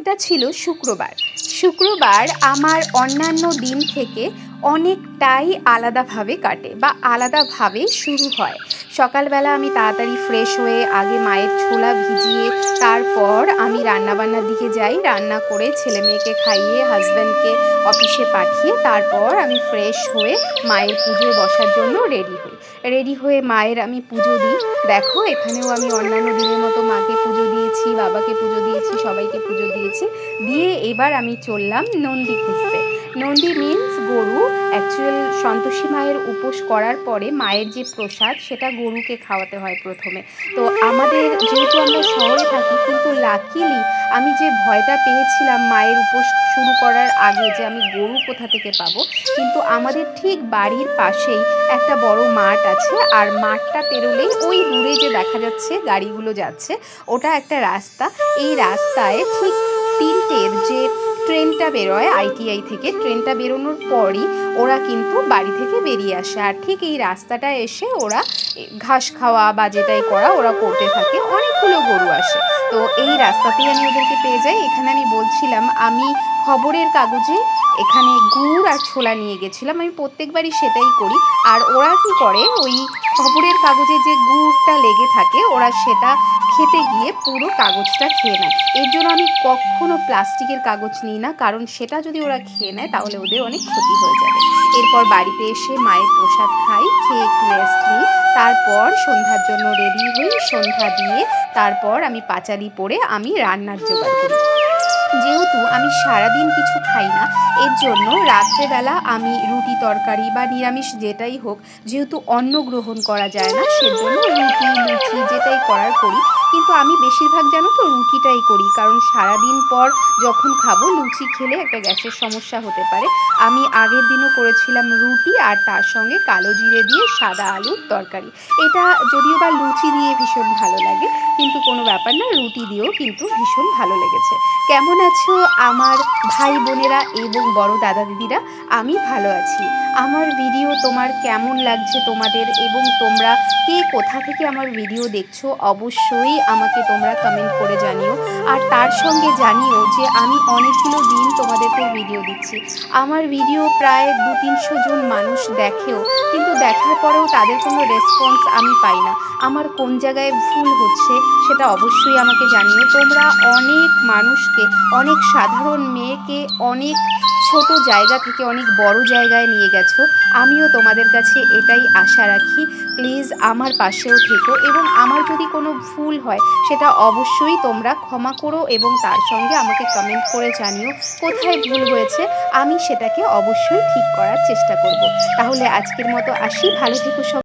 দিনটা ছিল শুক্রবার। শুক্রবার আমার অন্যান্য দিন থেকে অনেকটাই আলাদাভাবে কাটে বা আলাদাভাবে শুরু হয়। সকালবেলা আমি তাড়াতাড়ি ফ্রেশ হয়ে আগে মায়ের ছোলা ভিজিয়ে তারপর আমি রান্নাবান্নার দিকে যাই। রান্না করে ছেলেমেয়েকে খাইয়ে হাসব্যান্ডকে অফিসে পাঠিয়ে তারপর আমি ফ্রেশ হয়ে মায়ের পুজোয় বসার জন্য রেডি হই। রেডি হয়ে মায়ের আমি পুজো দিই। দেখো এখানেও আমি অন্যান্য দিনের মতো মাকে পুজো দিয়েছি, বাবাকে পুজো দিয়েছি, সবাইকে পুজো দিয়েছি। দিয়ে এবার আমি চললাম নন্দী খুঁজতে। নন্দী মিন্স গরু। অ্যাকচুয়াল সন্তোষী মায়ের উপোস করার পরে মায়ের যে প্রসাদ সেটা গরুকে খাওয়াতে হয় প্রথমে। তো আমাদের যেহেতু আমরা শহরে থাকি, কিন্তু লাকিলি আমি যে ভয়টা পেয়েছিলাম মায়ের উপোস শুরু করার আগে যে আমি গরু কোথা থেকে পাবো, কিন্তু আমাদের ঠিক বাড়ির পাশেই একটা বড় মাঠ আছে। আর মাঠটা পেরোলেই ওই দূরে যে দেখা যাচ্ছে গাড়িগুলো যাচ্ছে, ওটা একটা রাস্তা। এই রাস্তায় ঠিক 3টের যে ট্রেনটা বেরোয় আইটিআই থেকে, ট্রেনটা বেরোনোর পরই ওরা কিন্তু বাড়ি থেকে বেরিয়ে আসে। আর ঠিক এই রাস্তাটা এসে ওরা ঘাস খাওয়া বা যেটাই করা ওরা করতে থাকে। অনেকগুলো গরু আসে, তো এই রাস্তাতেই আমি ওদেরকে পেয়ে যাই। এখানে আমি বলছিলাম আমি খবরের কাগজে এখানে গুড় আর ছোলা নিয়ে গেছিলাম। আমি প্রত্যেকবারই সেটাই করি। আর ওরা কী করে, ওই খবরের কাগজে যে গুড়টা লেগে থাকে ওরা সেটা খেতে গিয়ে পুরো কাগজটা খেয়ে নেয়। এর জন্য আমি কখনো প্লাস্টিকের কাগজ নিই না, কারণ সেটা যদি ওরা খেয়ে নেয় তাহলে ওদের অনেক ক্ষতি হয়ে যাবে। এরপর বাড়িতে এসে মায়ের প্রসাদ খাই, খেয়ে একটু রেস্ট নিই। তারপর সন্ধ্যার জন্য রেডি হই, সন্ধ্যা দিয়ে তারপর আমি পাঁচালি পরে আমি রান্নার জোগাড় করি। যেহেতু আমি সারাদিন কিছু খাই না, এর জন্য রাত্রেবেলা আমি রুটি তরকারি বা নিরামিষ যেটাই হোক, যেহেতু অন্ন গ্রহণ করা যায় না সেজন্য রুটি লুচি যেটাই করার করি। কিন্তু আমি বেশিরভাগ জানো তো রুটিটাই করি, কারণ সারাদিন পর যখন খাবো লুচি খেলে একটা গ্যাসের সমস্যা হতে পারে। আমি আগের দিনও করেছিলাম রুটি আর তার সঙ্গে কালো জিরে দিয়ে সাদা আলুর তরকারি। এটা যদিও বা লুচি দিয়ে ভীষণ ভালো লাগে, কিন্তু কোনো ব্যাপার না, রুটি দিয়েও কিন্তু ভীষণ ভালো লেগেছে। কেমন আছো আমার ভাই বোনেরা এবং বড় দাদা দিদিরা? আমি ভালো আছি। আমার ভিডিও তোমার কেমন লাগছে তোমাদের, এবং তোমরা কে কোথা থেকে আমার ভিডিও দেখছো অবশ্যই আমাকে তোমরা কমেন্ট করে জানিও। আর তার সঙ্গে জানিও যে আমি অনেকগুলো দিন তোমাদেরকে ভিডিও দিচ্ছি। আমার ভিডিও প্রায় 200-300 জন মানুষ দেখেও, কিন্তু দেখার পরেও তাদের কোনো রেসপন্স আমি পাই না। আমার কোন জায়গায় ভুল হচ্ছে সেটা অবশ্যই আমাকে জানিও। তোমরা অনেক মানুষকে, অনেক সাধারণ মেয়েকে অনেক ছোট জায়গা থেকে অনেক বড় জায়গায় নিয়ে গেছো। আমিও তোমাদের কাছে এটাই আশা রাখি, প্লিজ আমার পাশেও থেকো, এবং আমার যদি কোনো ভুল হয় সেটা অবশ্যই তোমরা ক্ষমা করো এবং তার সঙ্গে আমাকে কমেন্ট করে জানিও কোথায় ভুল হয়েছে। আমি সেটাকে অবশ্যই ঠিক করার চেষ্টা করব। তাহলে আজকের মতো আসি, ভালো থেকো সবাই।